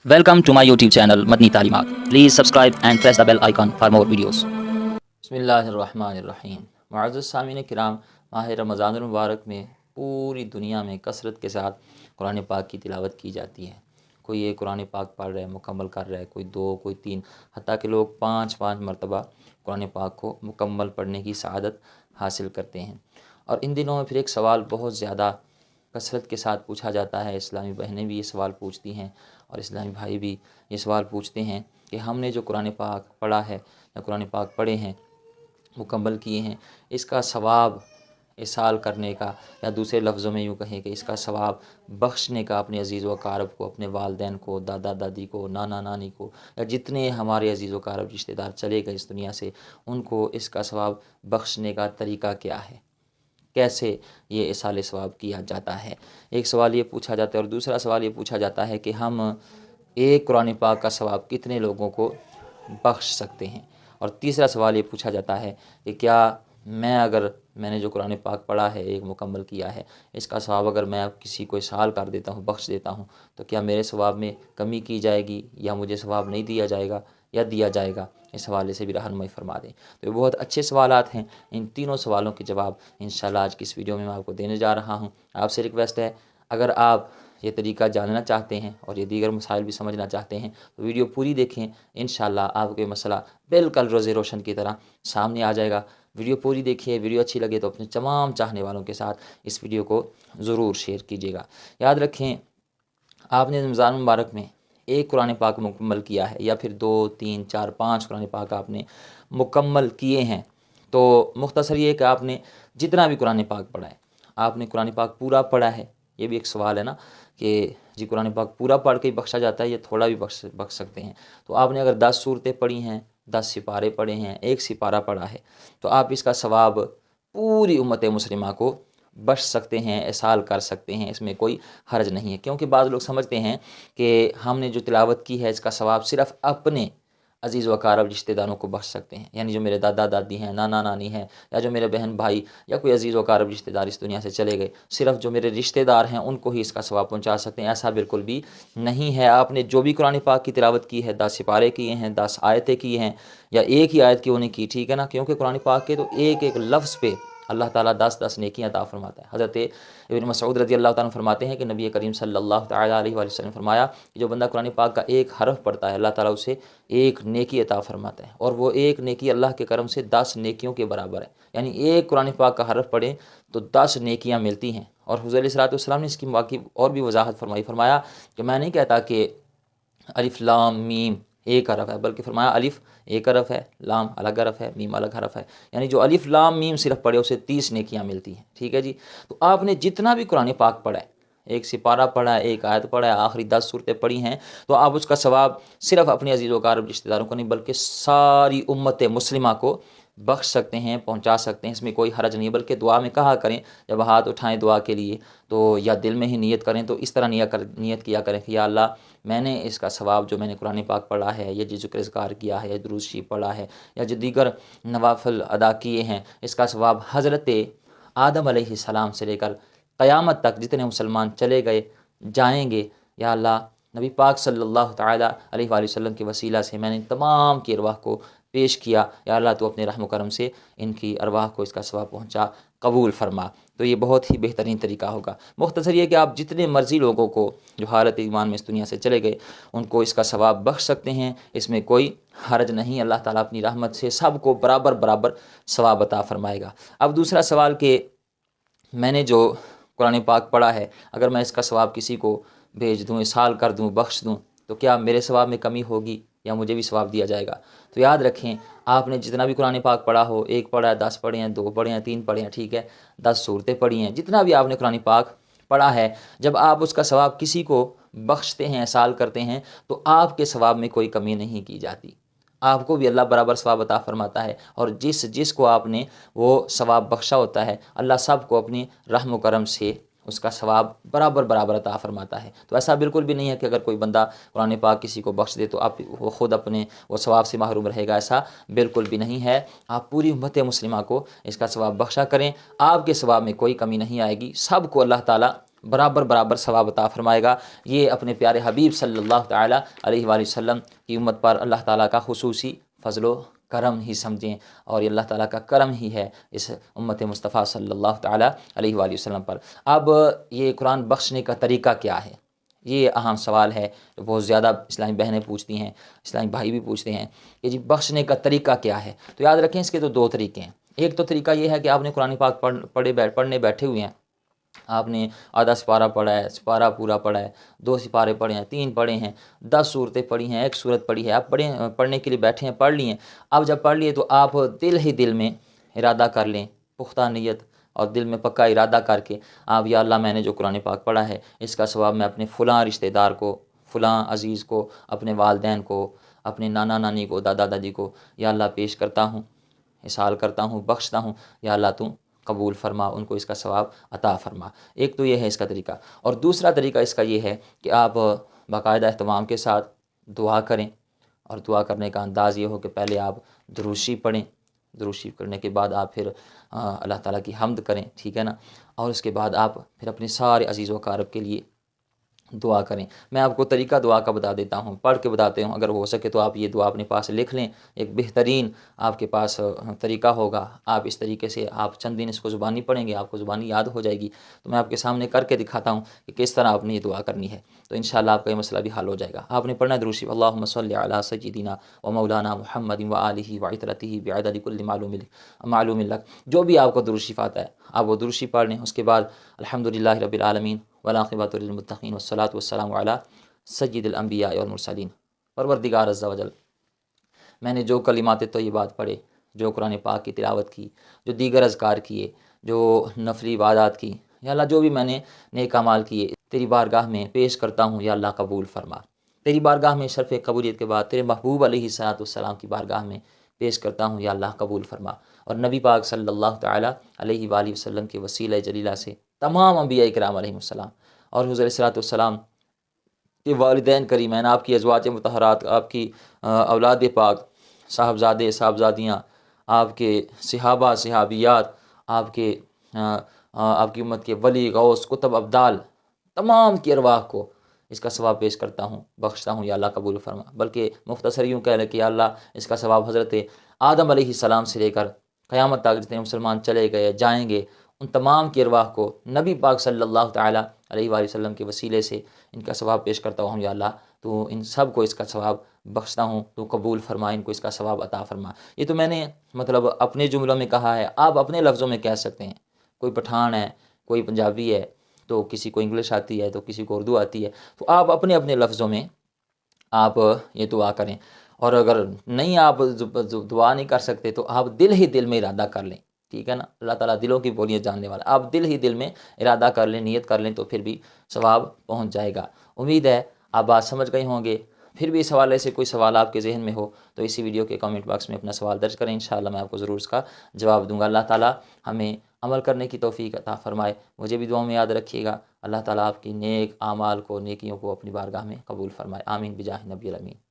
Welcome to my YouTube channel Madni Talimat. Please subscribe and press the bell icon for more videos. बिस्मिल्लाहिर्रहमानिर्रहीम। मुअज़्ज़ज़ सामीन किराम, माह रमज़ान मुबारक में पूरी दुनिया में कसरत के साथ कुरान पाक की तिलावत की जाती है। कोई एक कुरान पाक पढ़ रहा है, मुकम्मल कर रहा है, कोई दो, कोई तीन, हत्ता कि लोग पाँच मरतबा कुरान पाक को मुकम्मल पढ़ने की सआदत हासिल करते हैं। और इन दिनों में फिर एक सवाल बहुत ज़्यादा कसरत के साथ पूछा जाता है। इस्लामी बहनें भी ये सवाल पूछती हैं और इस्लामी भाई भी ये सवाल पूछते हैं कि हमने जो कुरान पाक पढ़ा है या कुरान पाक पढ़े हैं, मुकम्मल किए हैं, इसका सवाब इसाल करने का, या दूसरे लफ्ज़ों में यूँ कहें कि इसका सवाब बख्शने का अपने अज़ीज़ व अक़ारब को, अपने वालिदैन को, दादा दादी को, नाना नानी को, या जितने हमारे अज़ीज़ व अक़ारब रिश्तेदार चले गए इस दुनिया से, उनको इसका सवाब बख्शने का तरीका क्या है, कैसे ये इसाल सवाब किया जाता है। एक सवाल ये पूछा जाता है और दूसरा सवाल ये पूछा जाता है कि हम एक कुरान पाक का सवाब कितने लोगों को बख्श सकते हैं। और तीसरा सवाल ये पूछा जाता है कि क्या मैंने जो कुरान पाक पढ़ा है, एक मुकम्मल किया है, इसका सवाब अगर मैं किसी को इसाल कर देता हूँ, बख्श देता हूँ, तो क्या मेरे सवाब में कमी की जाएगी या मुझे सवाब नहीं दिया जाएगा या दिया जाएगा। इस हवाले से भी रहनुमाई फरमा दें। तो ये बहुत अच्छे सवालात हैं। इन तीनों सवालों के जवाब इंशाल्लाह आज की इस वीडियो में मैं आपको देने जा रहा हूँ। आपसे रिक्वेस्ट है, अगर आप ये तरीका जानना चाहते हैं और ये दीगर मसाइल भी समझना चाहते हैं तो वीडियो पूरी देखें। इंशाल्लाह आपको ये मसला बिल्कुल रोज़े रोशन की तरह सामने आ जाएगा। वीडियो पूरी देखिए। वीडियो अच्छी लगे तो अपने तमाम चाहने वालों के साथ इस वीडियो को ज़रूर शेयर कीजिएगा। याद रखें, आपने रमज़ान मुबारक में एक कुरान पाक मुकम्मल किया है या फिर 2, 3, 4, 5 कुरान पाक आपने मुकम्मल किए हैं, तो मुख्तसर ये कि आपने जितना भी कुरान पाक पढ़ा है, आपने कुरान पाक पूरा पढ़ा है। ये भी एक सवाल है ना कि जी कुरान पाक पूरा पढ़ के ही बख्शा जाता है या थोड़ा भी बख्श सकते हैं। तो आपने अगर 10 सूरतें पढ़ी हैं, 10 सिपारे पढ़े हैं, एक सिपारा पढ़ा है, तो आप इसका सवाब पूरी उम्मत मुस्लिमा को बख्श सकते हैं, इसाल कर सकते हैं। इसमें कोई हर्ज नहीं है। क्योंकि बाज़ लोग समझते हैं कि हमने जो तिलावत की है इसका सवाब सिर्फ़ अपने अज़ीज़ व अक़ारब रिश्तेदारों को बख्श सकते हैं, यानी जो मेरे दादा दादी हैं, नाना नानी हैं, या जो मेरे बहन भाई या कोई अज़ीज़ व अक़ारब रिश्तेदार इस दुनिया से चले गए, सिर्फ़ जो मेरे रिश्तेदार हैं उनको ही इसका सवाब पहुंचा सकते हैं। ऐसा बिल्कुल भी नहीं है। आपने जो भी कुरान पाक की तिलावत की है, 10 सिपारे किए हैं, 10 आयतें की हैं, या एक ही आयत क्यों नहीं की, ठीक है ना, क्योंकि कुरान पाक के तो एक एक लफ्ज़ पे अल्लाह ताला 10-10 नेकियां अता फरमाता है। हज़रत इब्न मसऊद रज़ी अल्लाह ताला फरमाते हैं कि नबी करीम सल्लल्लाहु तआला अलैहि वसल्लम फरमाया कि जो बंदा कुरान पाक का एक हरफ पढ़ता है, अल्लाह ताला उसे एक नेकी अता फरमाता है, और वो एक नेकी अल्लाह के करम से 10 नेकियों के बराबर है। यानी एक कुरान पाक का हरफ पढ़ें तो 10 नेकियां मिलती हैं। और हुज़ूर अलैहिस्सलातु वस्सलाम ने इसकी वाक़ई और भी वजाहत फरमाया कि मैं नहीं कहता कि अलिफ लाम मीम एक हरफ है, बल्कि फरमाया अलिफ एक हरफ है, लाम अलग हरफ है, मीम अलग हरफ है। यानी जो अलिफ लाम मीम सिर्फ पढ़े उसे 30 नेकियां मिलती हैं। ठीक है जी। तो आपने जितना भी कुरान पाक पढ़ा है, एक सिपारा पढ़ा है, एक आयत पढ़ा है, आखिरी 10 सूरतें पढ़ी हैं, तो आप उसका सवाब सिर्फ अपने अज़ीज़ व अक़ारब रिश्तेदारों को नहीं बल्कि सारी उम्मत मुस्लिमा को बख्श सकते हैं, पहुंचा सकते हैं। इसमें कोई हरज नहीं है। बल्कि दुआ में कहा करें, जब हाथ उठाएं दुआ के लिए तो या दिल में ही नियत करें तो इस तरह नियत किया करें कि या अल्लाह, मैंने इसका सवाब जो मैंने कुरान पाक पढ़ा है, या जो ज़िक्र अज़कार किया है, या दुरूद शरीफ पढ़ा है, या जो दीगर नवाफिल अदा किए हैं, इसका सवाब हज़रत आदम अलैहिस्सलाम से लेकर क़यामत तक जितने मुसलमान चले गए जाएंगे, या अल्लाह नबी पाक सल्लल्लाहु तआला अलैहि वसल्लम के वसीला से मैंने तमाम की अरवाह को पेश किया, या अल्लाह तो अपने रहम करम से इनकी अरवाह को इसका सवाब पहुंचा, कबूल फरमा। तो ये बहुत ही बेहतरीन तरीका होगा। मुख्तसर ये कि आप जितने मर्ज़ी लोगों को जो हालत ईमान में इस दुनिया से चले गए उनको इसका सवाब बख्श सकते हैं। इसमें कोई हरज नहीं। अल्लाह ताला अपनी रहमत से सबको बराबर बराबर सवाब अता फरमाएगा। अब दूसरा सवाल कि मैंने जो कुरान पाक पढ़ा है, अगर मैं इसका सवाब किसी को भेज दूँ, इसाल कर दूँ, बख्श दूँ, तो क्या मेरे सवाब में कमी होगी या मुझे भी सवाब दिया जाएगा। तो याद रखें, आपने जितना भी कुरान पाक पढ़ा हो, एक पढ़ा है, 10 पढ़े हैं, 2 पढ़े हैं, 3 पढ़े हैं, ठीक है, 10 सूरतें पढ़ी हैं, जितना भी आपने कुरान पाक पढ़ा है, जब आप उसका सवाब किसी को बख्शते हैं, इसाल करते हैं, तो आपके सवाब में कोई कमी नहीं की जाती। आपको भी अल्लाह बराबर सवाब अता फरमाता है, और जिसको आपने वो सवाब बख्शा होता है, अल्लाह सब को अपनी रहम करम से उसका सवाब बराबर बराबर अता फरमाता है। तो ऐसा बिल्कुल भी नहीं है कि अगर कोई बंदा कुरान पाक किसी को बख्श दे तो आप वो ख़ुद अपने वो सवाब से महरूम रहेगा, ऐसा बिल्कुल भी नहीं है। आप पूरी उम्मत मुस्लिमा को इसका सवाब बख्शा करें, आपके सवाब में कोई कमी नहीं आएगी। सब को अल्लाह ताला برابر برابر ثواب عطا فرمائے گا۔ یہ اپنے پیارے حبیب صلی اللہ تعالیٰ علیہ وآلہ وسلم کی امت پر اللہ تعالیٰ کا خصوصی فضل و کرم ہی سمجھیں، اور یہ اللہ تعالیٰ کا کرم ہی ہے اس امت مصطفیٰ صلی اللہ تعالیٰ علیہ وآلہ وسلم پر۔ اب یہ قرآن بخشنے کا طریقہ کیا ہے، یہ اہم سوال ہے جو بہت زیادہ اسلامی بہنیں پوچھتی ہیں، اسلامی بھائی بھی پوچھتے ہیں کہ جی بخشنے کا طریقہ کیا ہے۔ تو یاد رکھیں اس کے تو دو طریقے ہیں۔ ایک تو طریقہ یہ ہے کہ آپ نے قرآن پاک پڑھنے بیٹھے ہوئے ہیں، آپ نے آدھا سپارہ پڑھا ہے، سپارہ پورا پڑھا ہے، 2 سپارے پڑھے ہیں، 3 پڑھے ہیں، 10 صورتیں پڑھی ہیں، 1 صورت پڑھی ہے، آپ پڑھنے کے لیے بیٹھے ہیں، پڑھ لی ہیں۔ اب جب پڑھ لیے تو آپ دل میں ارادہ کر لیں، پختہ نیت اور دل میں پکا ارادہ کر کے آپ یا اللہ میں نے جو قرآن پاک پڑھا ہے اس کا ثواب میں اپنے فلاں رشتہ دار کو، فلاں عزیز کو، اپنے والدین کو، اپنے نانا نانی کو، دادا دادی کو یا اللہ پیش کرتا ہوں، احسان کرتا ہوں، بخشتا ہوں، یا اللہ تو قبول فرما، ان کو اس کا ثواب عطا فرما۔ ایک تو یہ ہے اس کا طریقہ، اور دوسرا طریقہ اس کا یہ ہے کہ آپ باقاعدہ اہتمام کے ساتھ دعا کریں، اور دعا کرنے کا انداز یہ ہو کہ پہلے آپ درود شریف پڑھیں، درود شریف کرنے کے بعد آپ پھر اللہ تعالیٰ کی حمد کریں، ٹھیک ہے نا، اور اس کے بعد آپ پھر اپنے سارے عزیز و اقارب کے لیے دعا کریں۔ میں آپ کو طریقہ دعا کا بتا دیتا ہوں، پڑھ کے بتاتے ہوں، اگر ہو سکے تو آپ یہ دعا اپنے پاس لکھ لیں، ایک بہترین آپ کے پاس طریقہ ہوگا۔ آپ اس طریقے سے آپ چند دن اس کو زبانی پڑھیں گے، آپ کو زبانی یاد ہو جائے گی۔ تو میں آپ کے سامنے کر کے دکھاتا ہوں کہ کس طرح آپ نے یہ دعا کرنی ہے، تو انشاءاللہ آپ کا یہ مسئلہ بھی حل ہو جائے گا۔ آپ نے پڑھنا ہے درود شریف، اللہم صلی علی سیدنا و مولانا محمد و آلہ و عطرتہ بعدد کل معلوم لک۔ جو بھی آپ کو درود شریف آتا ہے آپ وہ درود شریف پڑھ لیں۔ اس کے بعد الحمدللہ رب العالمین والعاقبۃ للمتقین والصلاۃ والسلام علی سید الانبیاء والمرسلین۔ پروردگار عز و جل، میں نے جو کلمات طیبات پڑھے، جو قرآن پاک کی تلاوت کی، جو دیگر اذکار کیے، جو نفلی عبادات کی، یا اللہ جو بھی میں نے نیک اعمال کیے تیری بارگاہ میں پیش کرتا ہوں، یا اللہ قبول فرما۔ تیری بارگاہ میں شرف قبولیت کے بعد تیرے محبوب علیہ الصلوۃ والسلام کی بارگاہ میں پیش کرتا ہوں، یا اللہ قبول فرما۔ اور نبی پاک صلی اللہ تعالیٰ علیہ وآلہ وسلم کے وسیلہ جلیلہ سے تمام انبیاء کرام علیہم السلام اور حضور علیہ الصلوۃ والسلام کے والدین کریمین، آپ کی ازواج مطہرات، آپ کی اولاد پاک، صاحبزادے صاحبزادیاں، آپ کے صحابہ صحابیات، آپ کی امت کے ولی غوث کتب ابدال، تمام کی ارواح کو اس کا ثواب پیش کرتا ہوں، بخشتا ہوں، یا اللہ قبول فرما۔ بلکہ مختصر یوں کہہ لیں کہ یا اللہ اس کا ثواب حضرت آدم علیہ السلام سے لے کر قیامت تک جتنے مسلمان چلے گئے جائیں گے ان تمام کی ارواح کو نبی پاک صلی اللہ تعالیٰ علیہ وآلہ وسلم کے وسیلے سے ان کا ثواب پیش کرتا ہوں، یا اللہ تو ان سب کو اس کا ثواب بخشتا ہوں، تو قبول فرما، ان کو اس کا ثواب عطا فرما۔ یہ تو میں نے مطلب اپنے جملوں میں کہا ہے، آپ اپنے لفظوں میں کہہ سکتے ہیں۔ کوئی پٹھان ہے، کوئی پنجابی ہے، تو کسی کو انگلش آتی ہے، تو کسی کو اردو آتی ہے، تو آپ اپنے اپنے لفظوں میں آپ یہ دعا کریں۔ اور اگر نہیں آپ دعا نہیں کر سکتے تو آپ دل ہی دل میں ارادہ کر لیں، ٹھیک ہے نا، اللہ تعالیٰ دلوں کی بولیاں جاننے والا، آپ دل ہی دل میں ارادہ کر لیں، نیت کر لیں، تو پھر بھی ثواب پہنچ جائے گا۔ امید ہے آپ بات سمجھ گئے ہوں گے۔ پھر بھی اس حوالے سے کوئی سوال آپ کے ذہن میں ہو تو اسی ویڈیو کے کامنٹ باکس میں اپنا سوال درج کریں، انشاءاللہ میں آپ کو ضرور اس کا جواب دوں گا۔ اللہ تعالیٰ ہمیں عمل کرنے کی توفیق عطا فرمائے۔ مجھے بھی دعاؤں میں یاد رکھیے گا۔ اللہ تعالیٰ آپ کی نیک اعمال کو، نیکیوں کو اپنی بارگاہ میں قبول فرمائے۔ آمین بجاہ نبی الامین۔